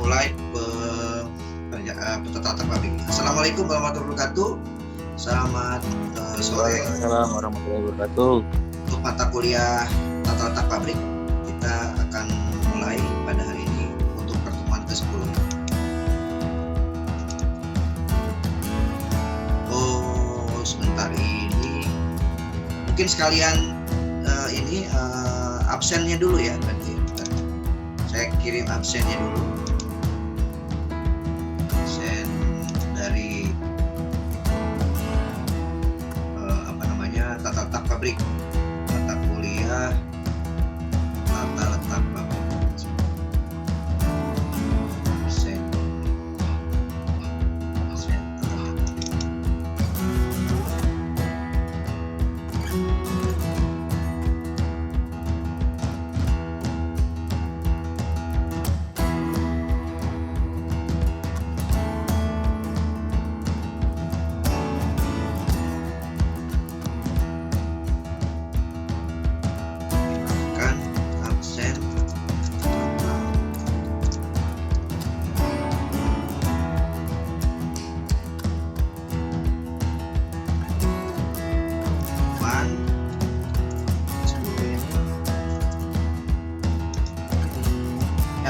mulai tata pabrik. Assalamualaikum warahmatullahi wabarakatuh. Selamat sore. Waalaikumsalam warahmatullahi wabarakatuh. Untuk mata kuliah tata letak pabrik, kita akan mulai pada hari ini untuk pertemuan ke-10. Oh, sebentar ini. Mungkin sekalian ini absennya dulu ya, berarti. Saya kirim absennya dulu. Absen dari tata letak pabrik, mata kuliah tata letak pabrik. Absen.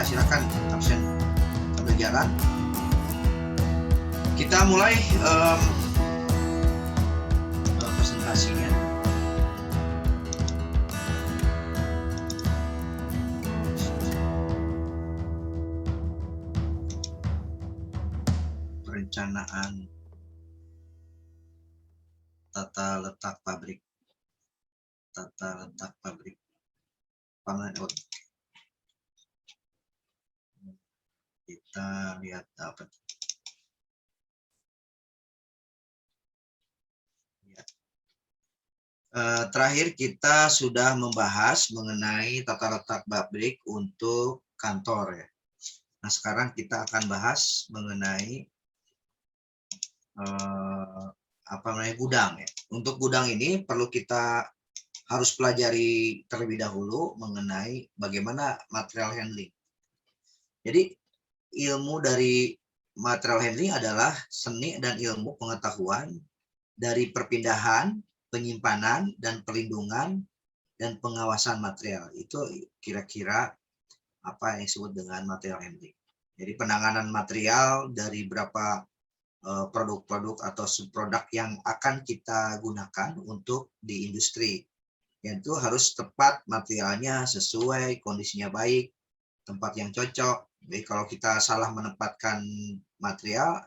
Silakan absen sambil jalan. Kita mulai presentasinya. Perencanaan tata letak pabrik. Tata letak pabrik. Permanent. Kita lihat apa. Ya. Terakhir kita sudah membahas mengenai tata letak pabrik untuk kantor ya. Nah sekarang kita akan bahas mengenai gudang ya. Untuk gudang ini perlu kita harus pelajari terlebih dahulu mengenai bagaimana material handling. Jadi ilmu dari material handling adalah seni dan ilmu pengetahuan dari perpindahan, penyimpanan, dan perlindungan dan pengawasan material. Itu kira-kira apa yang disebut dengan material handling. Jadi penanganan material dari berapa produk-produk atau subproduk yang akan kita gunakan untuk di industri. Yang itu harus tepat materialnya, sesuai, kondisinya baik, tempat yang cocok. Jadi kalau kita salah menempatkan material,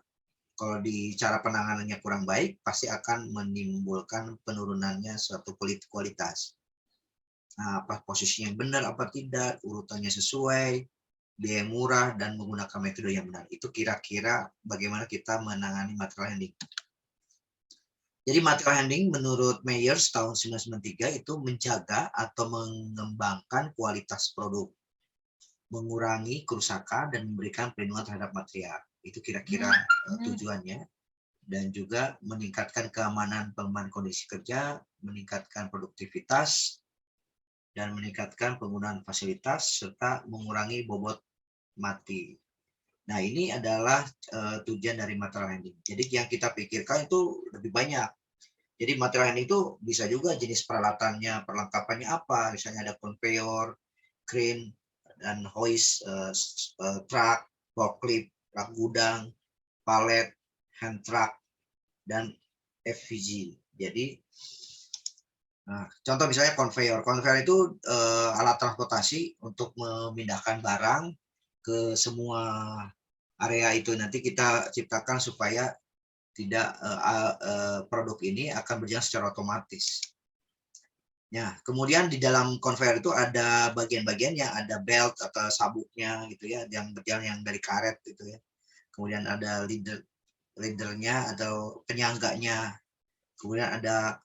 kalau di cara penanganannya kurang baik, pasti akan menimbulkan penurunannya suatu kualitas. Nah, apa posisinya yang benar apa tidak, urutannya sesuai, biaya murah, dan menggunakan metode yang benar. Itu kira-kira bagaimana kita menangani material handling. Jadi material handling menurut Myers tahun 1993 itu menjaga atau mengembangkan kualitas produk, mengurangi kerusakan dan memberikan perlindungan terhadap material. Itu kira-kira tujuannya. Dan juga meningkatkan keamanan pengembangan kondisi kerja, meningkatkan produktivitas, dan meningkatkan penggunaan fasilitas, serta mengurangi bobot mati. Nah ini adalah tujuan dari material handling. Jadi yang kita pikirkan itu lebih banyak. Jadi material handling itu bisa juga jenis peralatannya, perlengkapannya apa. Misalnya ada conveyor, crane, dan hoist, truck, forklift, rak gudang, palet, hand truck, dan FVG. Jadi, contoh misalnya conveyor. Conveyor itu alat transportasi untuk memindahkan barang ke semua area itu. Nanti kita ciptakan supaya tidak produk ini akan berjalan secara otomatis. Ya, kemudian di dalam conveyor itu ada bagian-bagian yang ada belt atau sabuknya gitu ya, yang berjalan yang dari karet gitu ya. Kemudian ada leadernya atau penyangganya. Kemudian ada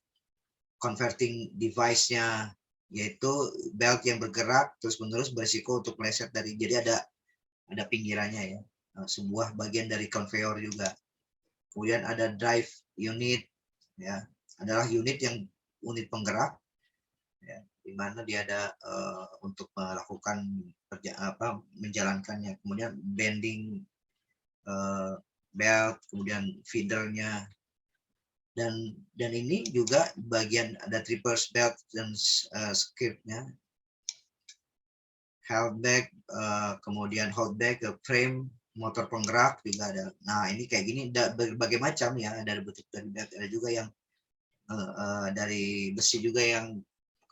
converting device-nya, yaitu belt yang bergerak terus-menerus berisiko untuk meleset dari. Jadi ada pinggirannya ya, sebuah bagian dari conveyor juga. Kemudian ada drive unit ya, adalah unit penggerak ya, di mana dia ada untuk melakukan menjalankannya. Kemudian bending belt, kemudian feedernya, dan ini juga bagian ada triple belt dan skirtnya, held back, kemudian hold back, frame, motor penggerak juga ada. Nah ini kayak gini berbagai macam ya, ada bentuk dari belt, ada juga yang dari besi juga yang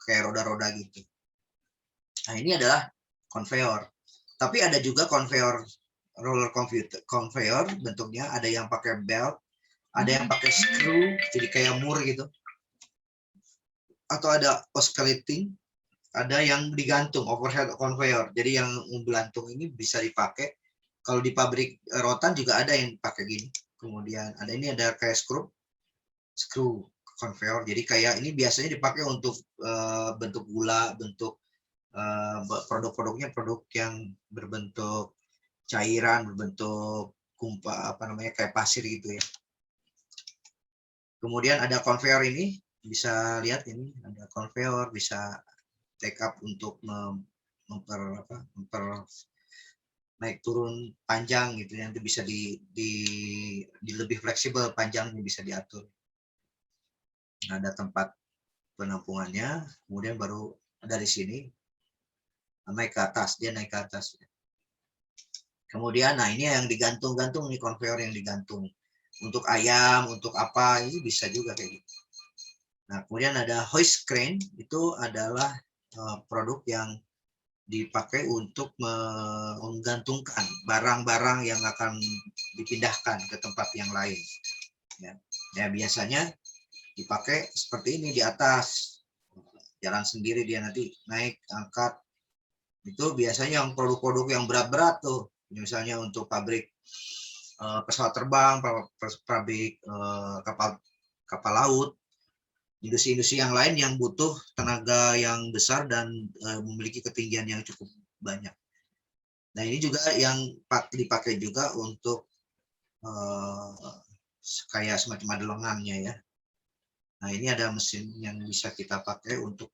kayak roda-roda gitu. Nah ini adalah conveyor. Tapi ada juga conveyor, roller conveyor bentuknya, ada yang pakai belt, ada yang pakai screw, jadi kayak mur gitu. Atau ada oscillating, ada yang digantung, overhead conveyor. Jadi yang belantung ini bisa dipakai. Kalau di pabrik rotan juga ada yang pakai gini. Kemudian ada ini ada kayak screw conveyor. Jadi kayak ini biasanya dipakai untuk bentuk gula, bentuk produk-produknya produk yang berbentuk cairan, berbentuk kayak pasir gitu ya. Kemudian ada conveyor ini, bisa lihat ini ada conveyor, bisa take up untuk naik turun panjang gitu ya, itu bisa di lebih fleksibel, panjangnya bisa diatur. Nah, ada tempat penampungannya, kemudian baru dari sini naik ke atas, dia naik ke atas. Kemudian, nah ini yang digantung-gantung nih, conveyor yang digantung. Untuk ayam, untuk apa, ini bisa juga kayak gitu. Nah, kemudian ada hoist crane, itu adalah produk yang dipakai untuk menggantungkan barang-barang yang akan dipindahkan ke tempat yang lain. Ya, biasanya dipakai seperti ini di atas, jalan sendiri dia nanti naik, angkat. Itu biasanya yang produk-produk yang berat-berat tuh, misalnya untuk pabrik pesawat terbang, pabrik kapal laut, industri-industri yang lain yang butuh tenaga yang besar dan memiliki ketinggian yang cukup banyak. Nah ini juga yang dipakai juga untuk kayak semacam ada lengannya ya. Nah ini ada mesin yang bisa kita pakai untuk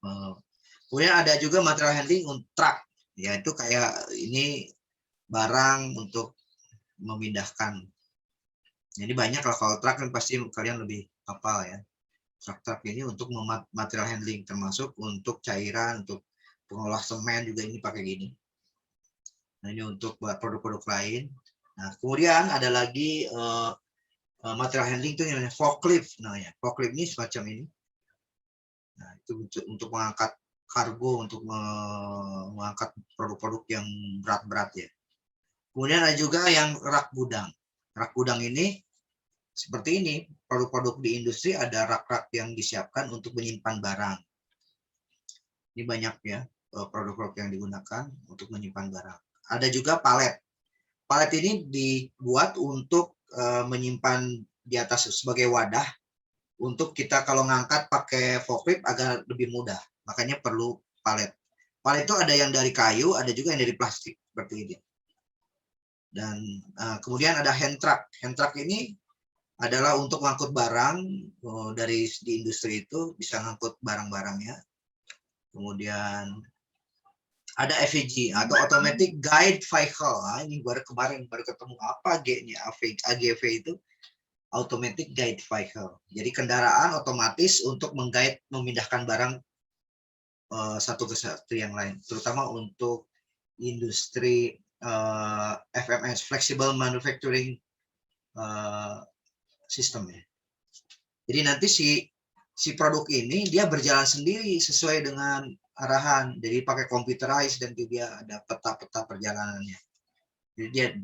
kemudian ada juga material handling untuk truk, yaitu kayak ini barang untuk memindahkan. Jadi banyak kalau truk kan pasti kalian lebih hafal ya. Truk ini untuk material handling, termasuk untuk cairan, untuk pengolah semen juga ini pakai gini. Nah ini untuk buat produk-produk lain. Nah kemudian ada lagi material handling itu yang namanya forklift. Namanya forklift ini semacam ini. Nah itu untuk mengangkat kargo, untuk mengangkat produk-produk yang berat-berat ya. Kemudian ada juga yang rak gudang. Rak gudang ini seperti ini, produk-produk di industri ada rak-rak yang disiapkan untuk menyimpan barang. Ini banyak ya produk-produk yang digunakan untuk menyimpan barang. Ada juga palet. Palet ini dibuat untuk menyimpan di atas sebagai wadah untuk kita kalau ngangkat pakai forklift agak lebih mudah. Makanya perlu palet. Palet itu ada yang dari kayu, ada juga yang dari plastik seperti ini. Dan kemudian ada hand truck. Hand truck ini adalah untuk mengangkut barang dari di industri itu, bisa ngangkut barang-barangnya. Kemudian ada AVG atau Automatic Guide Vehicle. Nah, ini baru ketemu apa G-nya, AGV itu Automatic Guide Vehicle. Jadi kendaraan otomatis untuk menggait, memindahkan barang satu ke satu yang lain, terutama untuk industri FMS, Flexible Manufacturing System ya. Jadi nanti si produk ini dia berjalan sendiri sesuai dengan arahan. Jadi pakai computerized dan dia ada peta-peta perjalanannya. Jadi dia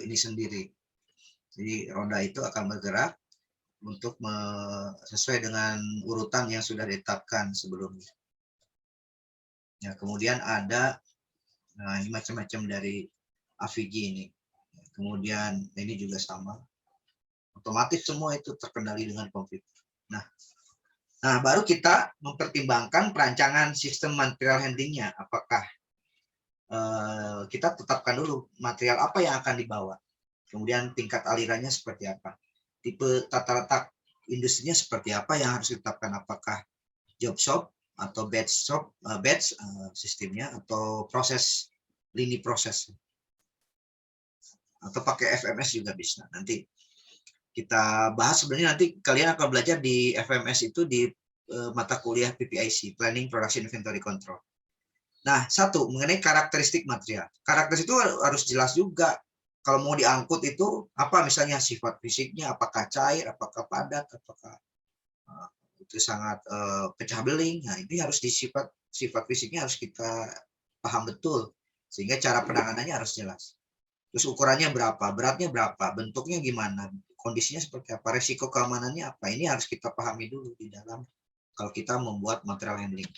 ini sendiri. Jadi roda itu akan bergerak untuk sesuai dengan urutan yang sudah ditetapkan sebelumnya. Ya, kemudian ada ini macam-macam dari AVG ini. Kemudian ini juga sama. Otomatis semua itu terkendali dengan komputer. Nah, baru kita mempertimbangkan perancangan sistem material handlingnya. Apakah kita tetapkan dulu material apa yang akan dibawa. Kemudian tingkat alirannya seperti apa. Tipe tata letak industrinya seperti apa yang harus ditetapkan. Apakah job shop atau batch shop, batch sistemnya, atau proses lini proses. Atau pakai FMS juga bisa. Nanti kita bahas, sebenarnya nanti kalian akan belajar di FMS itu di mata kuliah PPIC, Planning Production Inventory Control. Nah, satu, mengenai karakteristik material. Karakteristik itu harus jelas juga. Kalau mau diangkut itu, apa misalnya sifat fisiknya, apakah cair, apakah padat, apakah itu sangat pecah beling. Nah, ini harus sifat fisiknya harus kita paham betul. Sehingga cara penanganannya harus jelas. Terus ukurannya berapa, beratnya berapa, bentuknya gimana, kondisinya seperti apa, resiko keamanannya apa. Ini harus kita pahami dulu di dalam kalau kita membuat material handling.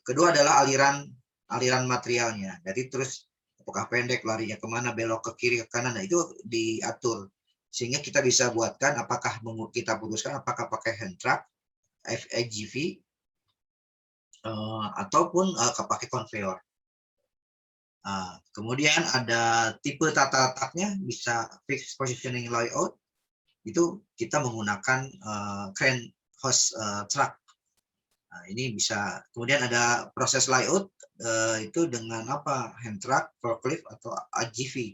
Kedua adalah aliran materialnya. Jadi terus apakah pendek, larinya kemana, belok ke kiri, ke kanan, nah itu diatur. Sehingga kita bisa buatkan apakah kita putuskan apakah pakai hand truck, FAGV, ataupun pakai conveyor. Kemudian ada tipe tata letaknya, bisa fixed positioning layout, itu kita menggunakan crane hose truck. Nah, ini bisa. Kemudian ada proses layout, itu dengan apa, hand truck, forklift, atau AGV.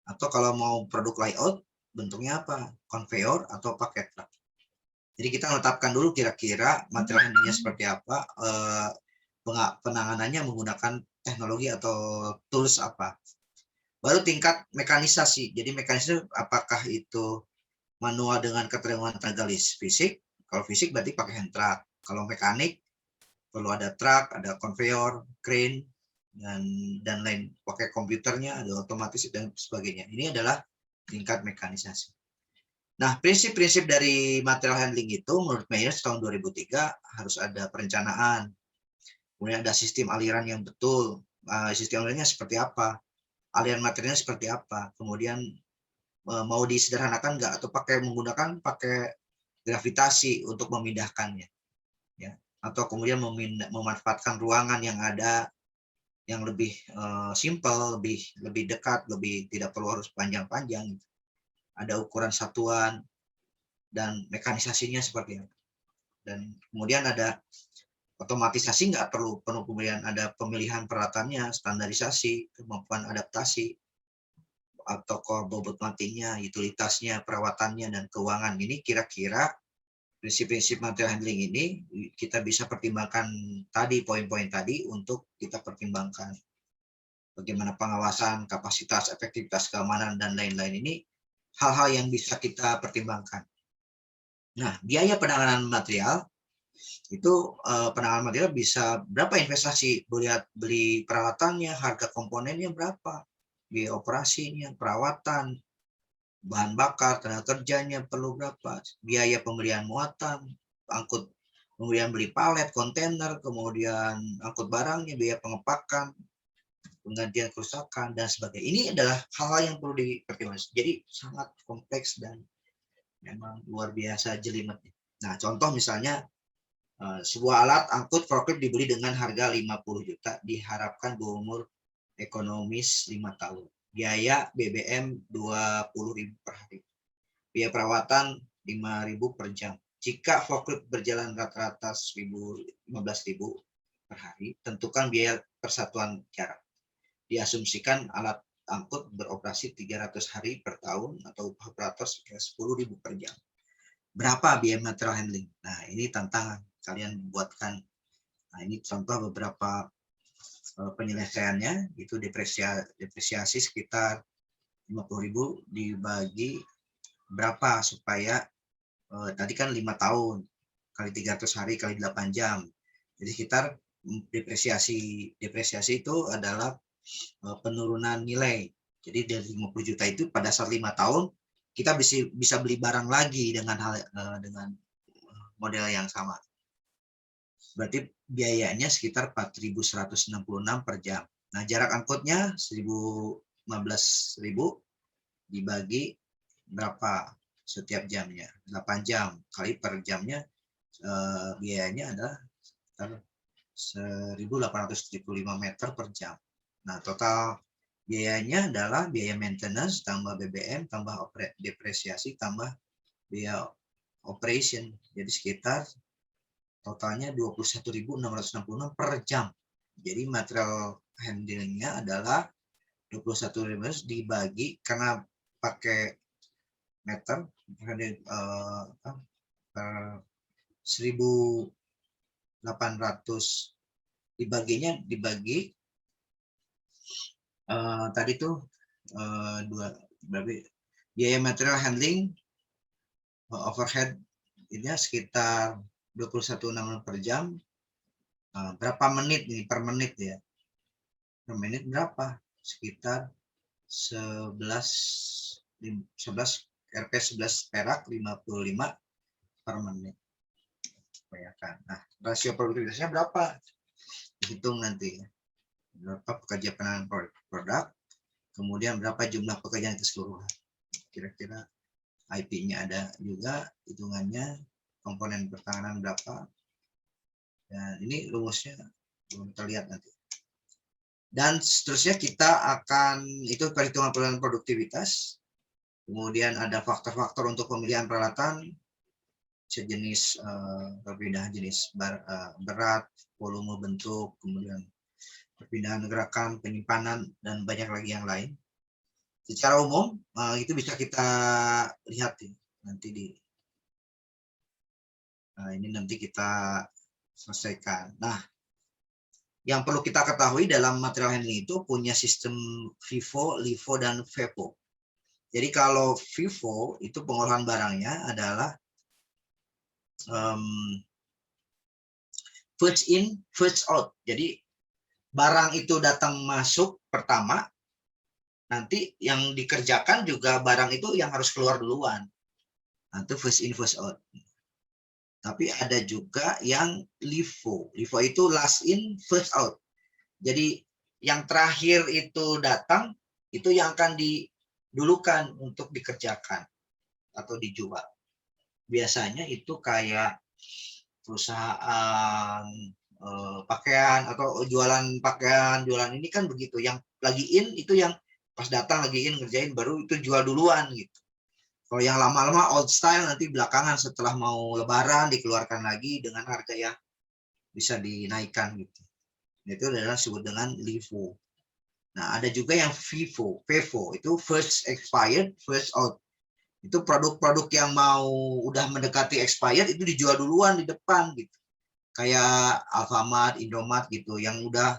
Atau kalau mau produk layout, bentuknya apa, conveyor atau pakai truck. Jadi kita menetapkan dulu kira-kira material handlingnya seperti apa, penanganannya menggunakan teknologi atau tools apa. Baru tingkat mekanisasi. Jadi mekanisasi apakah itu manual dengan keterangan tenaga fisik. Kalau fisik berarti pakai hand truck. Kalau mekanik perlu ada truck, ada conveyor, crane, dan lain. Pakai komputernya, ada otomatis dan sebagainya. Ini adalah tingkat mekanisasi. Nah, prinsip-prinsip dari material handling itu menurut Myers tahun 2003 harus ada perencanaan. Kemudian ada sistem aliran yang betul. Sistem alirannya seperti apa? Aliran materialnya seperti apa? Kemudian mau disederhanakan nggak, atau menggunakan gravitasi untuk memindahkannya, ya, atau kemudian memanfaatkan ruangan yang ada yang lebih simpel, lebih dekat, lebih tidak perlu harus panjang-panjang. Ada ukuran satuan dan mekanisasinya seperti apa. Dan kemudian ada otomatisasi, nggak perlu kemudian ada pemilihan peralatannya, standarisasi, kemampuan adaptasi, atau bobot matinya, utilitasnya, perawatannya, dan keuangan. Ini kira-kira prinsip-prinsip material handling ini kita bisa pertimbangkan tadi, poin-poin tadi, untuk kita pertimbangkan bagaimana pengawasan, kapasitas, efektivitas, keamanan, dan lain-lain. Ini hal-hal yang bisa kita pertimbangkan. Nah, biaya penanganan material itu, penanganan material bisa berapa investasi, beli peralatannya, harga komponennya berapa, biaya operasinya, perawatan, bahan bakar, tenaga kerjanya perlu berapa, biaya pembelian muatan, angkut, kemudian beli palet, kontainer, kemudian angkut barangnya, biaya pengepakan, penggantian kerusakan, dan sebagainya. Ini adalah hal-hal yang perlu dipertimbangkan. Jadi sangat kompleks dan memang luar biasa jelimetnya. Nah, contoh misalnya sebuah alat angkut forklift dibeli dengan harga 50 juta, diharapkan berumur ekonomis 5 tahun. Biaya BBM 20.000 per hari. Biaya perawatan 5.000 per jam. Jika forklift berjalan rata-rata 15.000 per hari, tentukan biaya persatuan jarak. Diasumsikan alat angkut beroperasi 300 hari per tahun atau upah operator sekitar 10.000 per jam. Berapa biaya material handling? Nah, ini tantangan. Kalian buatkan. Nah, ini contoh beberapa penyelesaiannya. Itu depresiasi sekitar 50.000 dibagi berapa supaya tadi kan 5 tahun kali 300 hari kali 8 jam. Jadi sekitar depresiasi itu adalah penurunan nilai. Jadi dari 50 juta itu pada saat 5 tahun kita bisa beli barang lagi dengan model yang sama. Berarti biayanya sekitar 4.166 per jam. Nah, jarak angkutnya 15.000 dibagi berapa setiap jamnya? 8 jam kali per jamnya, biayanya adalah 1.875 meter per jam. Nah, total biayanya adalah biaya maintenance tambah BBM tambah depresiasi tambah biaya operation. Jadi sekitar totalnya 21.666 per jam. Jadi material handlingnya adalah 21.000 dibagi karena pakai meter per 1.800 dibagi tadi tuh berarti biaya material handling overhead ini sekitar 21.600 per jam. Berapa menit nih per menit ya? Per menit berapa? Sekitar 11 Rp 11 perak 55 per menit. Bayangkan. Nah, rasio produktivitasnya berapa? Hitung nanti. Berapa pekerja penanganan produk, kemudian berapa jumlah pekerjaan keseluruhan. Kira-kira IP-nya ada juga hitungannya, komponen pertahanan berapa. Dan ini rumusnya belum terlihat nanti. Dan seterusnya kita akan, itu perhitungan produktivitas. Kemudian ada faktor-faktor untuk pemilihan peralatan, sejenis perpindahan jenis berat, volume bentuk, kemudian perpindahan gerakan, penyimpanan, dan banyak lagi yang lain. Secara umum itu bisa kita lihat nanti ini nanti kita selesaikan. Nah, yang perlu kita ketahui dalam material handling itu punya sistem FIFO, LIFO, dan FEPO. Jadi kalau FIFO itu pengolahan barangnya adalah first in, first out. Jadi barang itu datang masuk pertama, nanti yang dikerjakan juga barang itu yang harus keluar duluan. Nah, itu first in, first out. Tapi ada juga yang LIFO. LIFO itu last in, first out. Jadi yang terakhir itu datang, itu yang akan didulukan untuk dikerjakan atau dijual. Biasanya itu kayak perusahaan pakaian atau jualan pakaian, jualan ini kan begitu. Yang lagi in itu yang pas datang lagi in ngerjain, baru itu jual duluan gitu. Kalau yang lama-lama old style nanti belakangan setelah mau lebaran dikeluarkan lagi dengan harga yang bisa dinaikkan gitu. Itu adalah disebut dengan LIFO. Nah, ada juga yang FIFO, PEFO, itu first expired, first out. Itu produk-produk yang mau udah mendekati expired itu dijual duluan di depan gitu. Kayak Alfamart, Indomart gitu, yang udah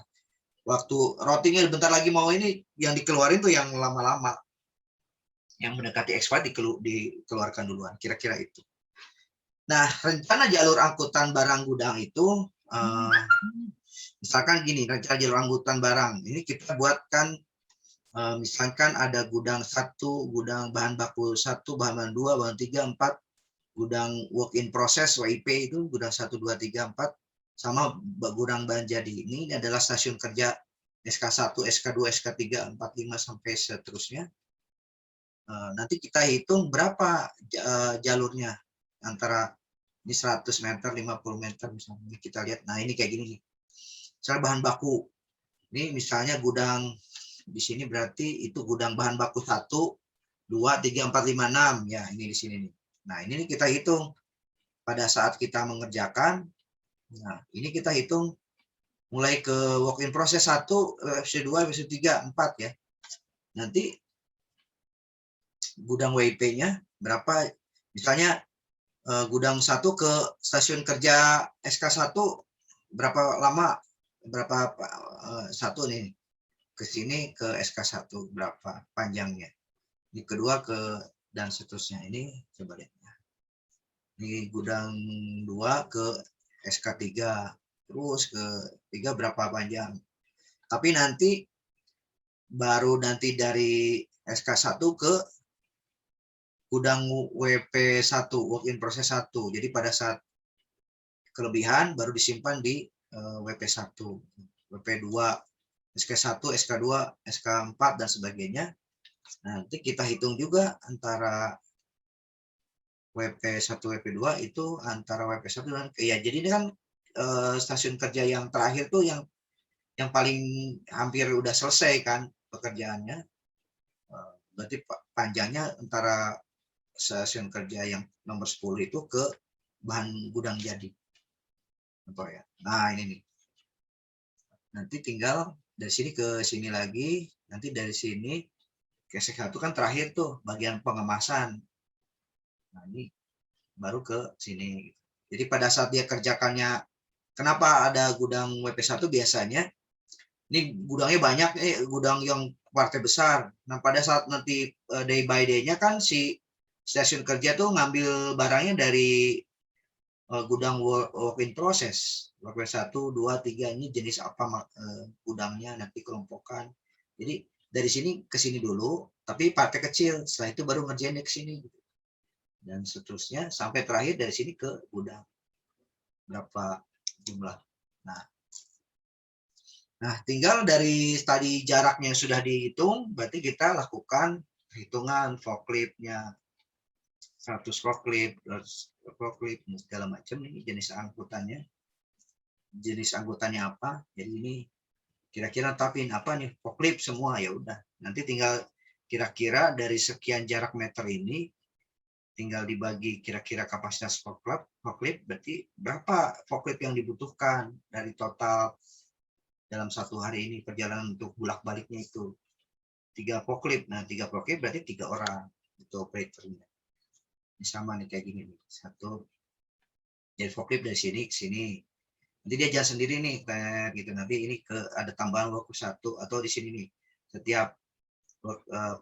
waktu routingnya bentar lagi mau ini, yang dikeluarin tuh yang lama-lama. Yang mendekati expired dikeluarkan duluan, kira-kira itu. Nah, rencana jalur angkutan barang gudang itu, misalkan gini, rencana jalur angkutan barang, ini kita buatkan, misalkan ada gudang 1, gudang bahan baku 1, bahan 2, bahan 3, 4, gudang work in process, WIP itu, gudang 1, 2, 3, 4, sama gudang bahan jadi. Ini adalah stasiun kerja SK1, SK2, SK3, 4, 5, sampai seterusnya. Nanti kita hitung berapa jalurnya antara ini 100 meter, 50 meter misalnya kita lihat. Nah, ini kayak gini nih. Misalnya bahan baku. Ini misalnya gudang di sini berarti itu gudang bahan baku 1, 2, 3, 4, 5, 6 ya, ini di sini nih. Nah, ini kita hitung pada saat kita mengerjakan. Nah, ini kita hitung mulai ke work in process 1, FC2, FC3, 4 ya. Nanti gudang WIP-nya berapa, misalnya gudang 1 ke stasiun kerja SK1 berapa lama, berapa 1 nih ke sini ke SK1 berapa panjangnya, ini kedua ke dan seterusnya. Ini coba lihat, ini gudang 2 ke SK3 terus ke 3 berapa panjang, tapi nanti baru nanti dari SK1 ke gudang WP1, work in process 1. Jadi pada saat kelebihan baru disimpan di WP1, WP2, SK1, SK2, SK4 dan sebagainya. Nanti kita hitung juga antara WP1, WP2 itu antara WP1 dan ya, jadi ini kan stasiun kerja yang terakhir tuh yang paling hampir udah selesai kan pekerjaannya. Berarti panjangnya antara stasiun kerja yang nomor 10 itu ke bahan gudang jadi. Nah, ini nih. Nanti tinggal dari sini ke sini lagi. Nanti dari sini kesek 1 kan terakhir tuh bagian pengemasan. Nah, ini baru ke sini. Jadi pada saat dia kerjakannya, kenapa ada gudang WP1 biasanya? Ini gudangnya banyak, gudang yang partai besar. Nah, pada saat nanti day by day-nya kan si stasiun kerja tuh ngambil barangnya dari gudang work in process. WP1, 2, 3 ini jenis apa gudangnya nanti kelompokan. Jadi dari sini ke sini dulu, tapi partai kecil. Setelah itu baru ngerjainnya ke sini. Dan seterusnya sampai terakhir dari sini ke gudang. Berapa jumlah. Nah, tinggal dari tadi jaraknya sudah dihitung, berarti kita lakukan perhitungan forklift-nya, 100 forklift, 200 forklift, segala macam. Ini jenis angkutannya. Jenis angkutannya apa? Jadi ini kira-kira tapin apa nih? Forklift semua, ya udah. Nanti tinggal kira-kira dari sekian jarak meter ini, tinggal dibagi kira-kira kapasitas forklift, berarti berapa forklift yang dibutuhkan dari total dalam satu hari ini perjalanan untuk bolak-baliknya itu 3 forklift. Nah, 3 forklift berarti 3 orang itu operatornya. Ini sama nih kayak gini nih. Satu jadi forklift dari sini ke sini. Nanti dia jalan sendiri nih kayak gitu. Nanti ini ke ada tambahan waktu 1 atau di sini nih. Setiap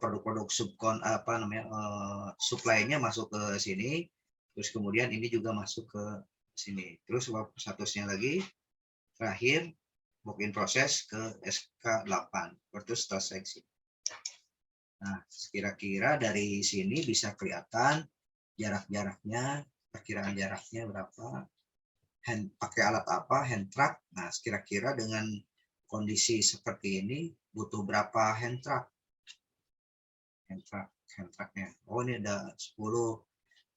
produk-produk supply-nya masuk ke sini. Terus kemudian ini juga masuk ke sini. Terus waktu statusnya lagi terakhir work in process ke SK8 terus selesai. Nah, kira-kira dari sini bisa kelihatan jarak-jaraknya, perkiraan jaraknya berapa, pakai alat apa, hand truck. Nah, kira-kira dengan kondisi seperti ini butuh berapa hand truck? Hand trucknya. Oh, ini ada 10,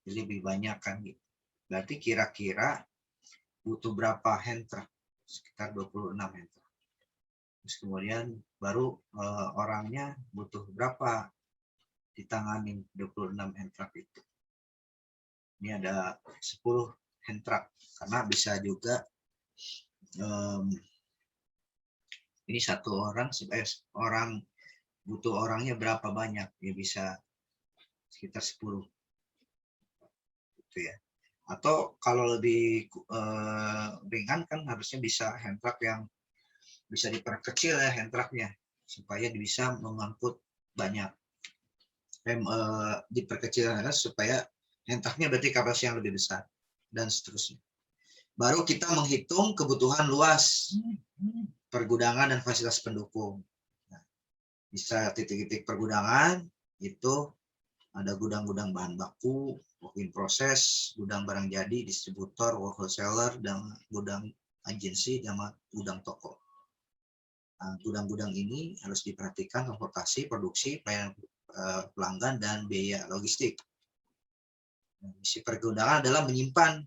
jadi lebih banyak kan. Berarti kira-kira butuh berapa hand truck? Sekitar 26 hand truck. Terus kemudian baru orangnya butuh berapa ditangani 26 hand truck itu. Ini ada 10 hand truck karena bisa juga ini satu orang orang butuh orangnya berapa banyak, ya bisa sekitar 10 gitu ya. Atau kalau lebih ringan kan harusnya bisa hand truck yang bisa diperkecil ya hand trucknya supaya bisa mengangkut banyak. Diperkecil supaya hand trucknya berarti kapasitas yang lebih besar dan seterusnya. Baru kita menghitung kebutuhan luas pergudangan dan fasilitas pendukung. Nah, bisa titik-titik pergudangan itu ada gudang-gudang bahan baku, work in process, gudang barang jadi, distributor, wholesaler, dan gudang agensi, dan gudang toko. Nah, gudang-gudang ini harus diperhatikan transportasi, produksi, pelayanan pelanggan, dan biaya logistik. Misi pergudangan adalah menyimpan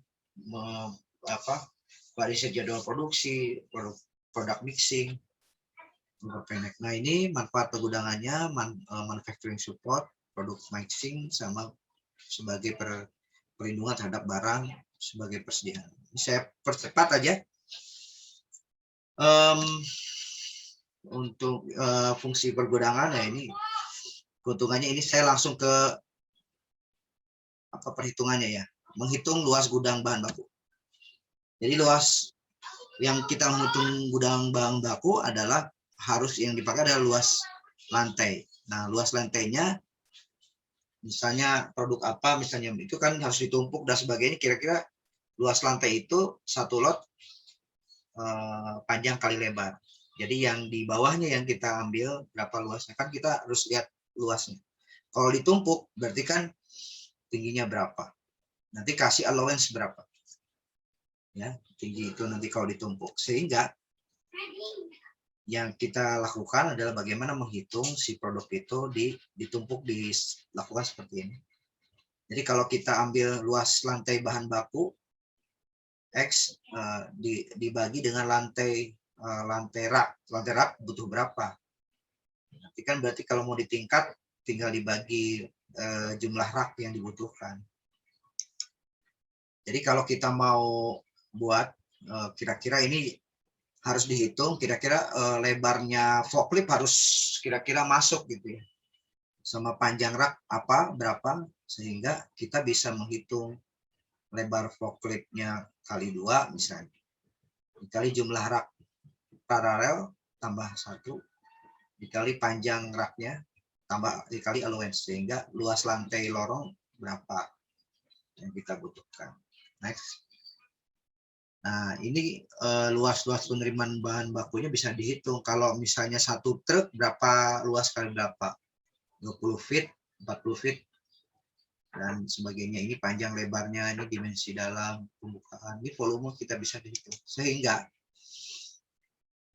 variasi jadwal produksi, produk mixing. Nah, ini manfaat pergudangannya, manufacturing support, produk mixing, sama sebagai perlindungan terhadap barang sebagai persediaan. Ini saya percepat aja. Untuk fungsi pergudangan, ya ini keuntungannya, ini saya langsung ke perhitungannya ya, menghitung luas gudang bahan baku. Jadi luas yang kita menghitung gudang bahan baku adalah harus yang dipakai adalah luas lantai. Nah, luas lantainya misalnya produk apa, misalnya itu kan harus ditumpuk dan sebagainya, kira-kira luas lantai itu satu lot panjang kali lebar. Jadi yang di bawahnya yang kita ambil berapa luasnya, kan kita harus lihat luasnya. Kalau ditumpuk berarti kan tingginya berapa, nanti kasih allowance berapa ya tinggi itu nanti kalau ditumpuk. Sehingga yang kita lakukan adalah bagaimana menghitung si produk itu ditumpuk, dilakukan seperti ini. Jadi kalau kita ambil luas lantai bahan baku X dibagi dengan lantai rak butuh berapa. Nanti kan berarti kalau mau ditingkat tinggal dibagi jumlah rak yang dibutuhkan. Jadi kalau kita mau buat kira-kira ini harus dihitung kira-kira lebarnya forklift harus kira-kira masuk gitu ya. Sama panjang rak berapa, sehingga kita bisa menghitung lebar forkliftnya kali 2 misalnya. Dikali jumlah rak paralel tambah 1, dikali panjang raknya, tambah dikali allowance, sehingga luas lantai lorong berapa yang kita butuhkan. Next. Nah, ini luas-luas penerimaan bahan bakunya bisa dihitung. Kalau misalnya satu truk berapa luas kali berapa? 20 feet, 40 feet, dan sebagainya. Ini panjang lebarnya, ini dimensi dalam, pembukaan, ini volume kita bisa dihitung. Sehingga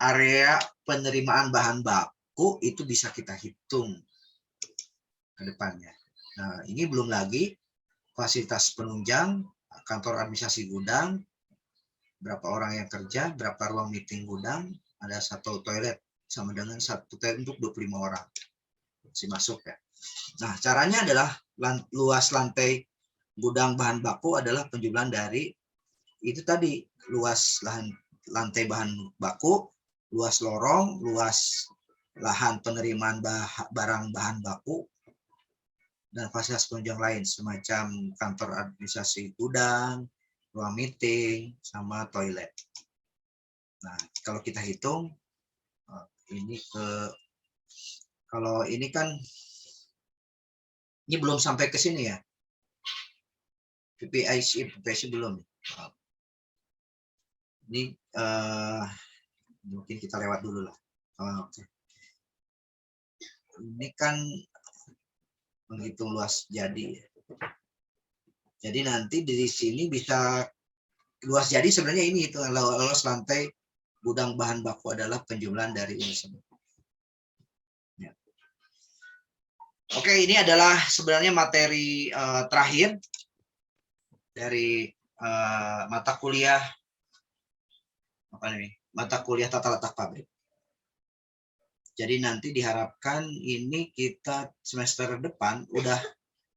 area penerimaan bahan baku itu bisa kita hitung ke depannya. Nah, ini belum lagi fasilitas penunjang, kantor administrasi gudang, berapa orang yang kerja, berapa ruang meeting gudang, ada 1 toilet sama dengan 1 toilet untuk 25 orang. Masih masuk ya. Nah, caranya adalah luas lantai gudang bahan baku adalah penjumlahan dari itu tadi, luas lantai bahan baku, luas lorong, luas lahan penerimaan barang bahan baku, dan fasilitas penunjang lain semacam kantor administrasi gudang, ruang meeting, sama toilet. Nah, kalau kita hitung, ini kalau ini kan, ini belum sampai ke sini ya. PPIC belum. Ini mungkin kita lewat dulu lah. Ini kan menghitung luas jadi. Jadi nanti di sini bisa luas jadi sebenarnya ini itu luas lantai gudang bahan baku adalah penjumlahan dari ini semua. Ya. Oke, ini adalah sebenarnya materi terakhir dari mata kuliah tata letak pabrik. Jadi nanti diharapkan ini kita semester depan udah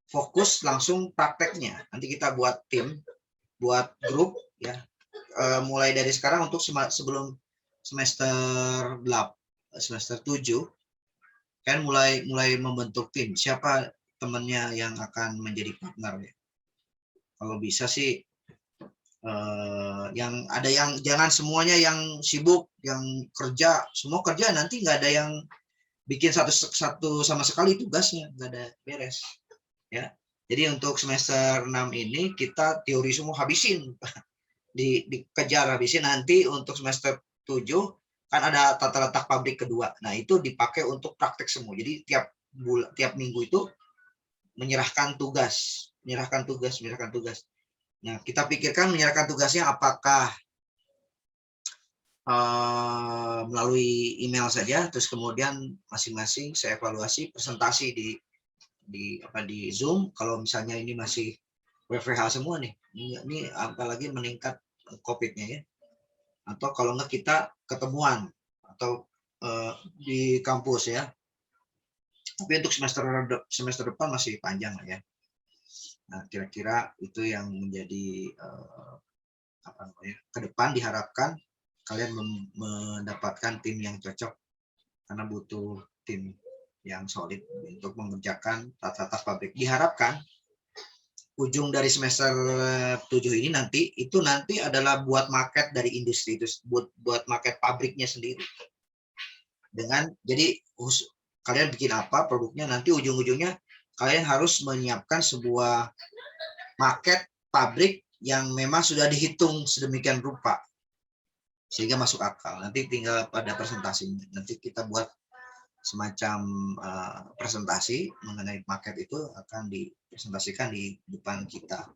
fokus langsung prakteknya. Nanti kita buat tim, buat grup ya. Mulai dari sekarang untuk sebelum semester 7 kan mulai membentuk tim. Siapa temannya yang akan menjadi partner ya. Kalau bisa sih yang jangan semuanya yang sibuk, yang kerja, semua kerja nanti nggak ada yang bikin satu sama sekali tugasnya, nggak ada beres. Ya, jadi untuk semester 6 ini kita teori semua habisin, dikejar habisin. Nanti untuk semester 7 kan ada tata letak pabrik kedua. Nah, itu dipakai untuk praktek semua. Jadi tiap minggu itu menyerahkan tugas. Nah, kita pikirkan menyerahkan tugasnya apakah melalui email saja, terus kemudian masing-masing saya evaluasi, presentasi di Zoom. Kalau misalnya ini masih WFH semua nih, ini apalagi meningkat COVID-nya ya. Atau kalau enggak kita ketemuan atau di kampus ya. Tapi untuk semester depan masih panjang lah ya. Nah, kira-kira itu yang menjadi ke depan diharapkan kalian mendapatkan tim yang cocok, karena butuh tim yang solid untuk mengerjakan tata letak pabrik. Diharapkan ujung dari semester 7 ini nanti adalah buat market dari industri itu, buat market pabriknya sendiri. Jadi kalian bikin apa produknya, nanti ujung-ujungnya kalian harus menyiapkan sebuah market pabrik yang memang sudah dihitung sedemikian rupa sehingga masuk akal. Nanti tinggal pada presentasi. Nanti kita buat semacam presentasi mengenai market itu, akan dipresentasikan di depan kita.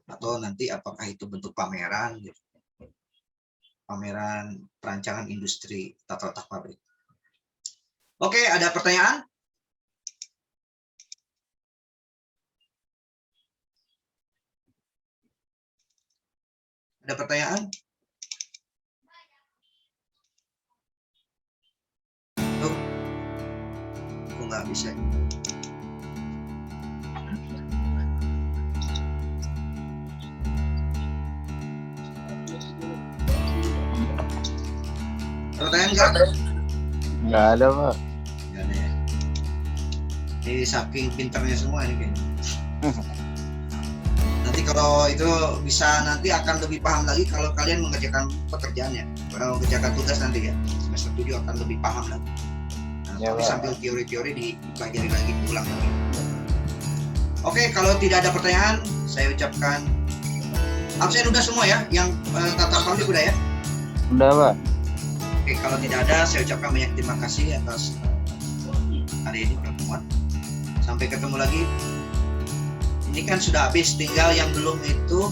Atau nanti apakah itu bentuk pameran, gitu. Pameran perancangan industri tata letak pabrik. Oke, ada pertanyaan? Ada pertanyaan? Tuh, aku nggak bisa. pertanyaan nggak? Nggak ada, Pak. Nggak ada ya. Ini saking pintarnya semua ini kayaknya. Nanti kalau itu bisa nanti akan lebih paham lagi kalau kalian mengerjakan pekerjaannya, kalau mengerjakan tugas nanti ya semester 7 akan lebih paham lagi. Nah, Ya, tapi Pak. sambil teori-teori dipelajari lagi, diulang lagi. Oke, kalau tidak ada pertanyaan, saya ucapkan absen udah semua ya, yang tatap publik udah ya. Udah, Pak. Oke, kalau tidak ada, saya ucapkan banyak terima kasih atas hari ini pertemuan. Sampai ketemu lagi. Ini kan sudah habis, tinggal yang belum itu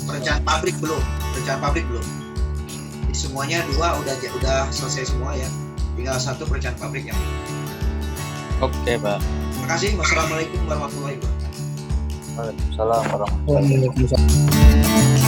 perencanaan pabrik belum. Jadi semuanya 2 udah selesai semua ya. Tinggal 1 perencanaan pabrik yang. Oke, Pak. Terima kasih. Wassalamualaikum warahmatullahi wabarakatuh. Waalaikumsalam warahmatullahi wabarakatuh. Waalaikumsalam.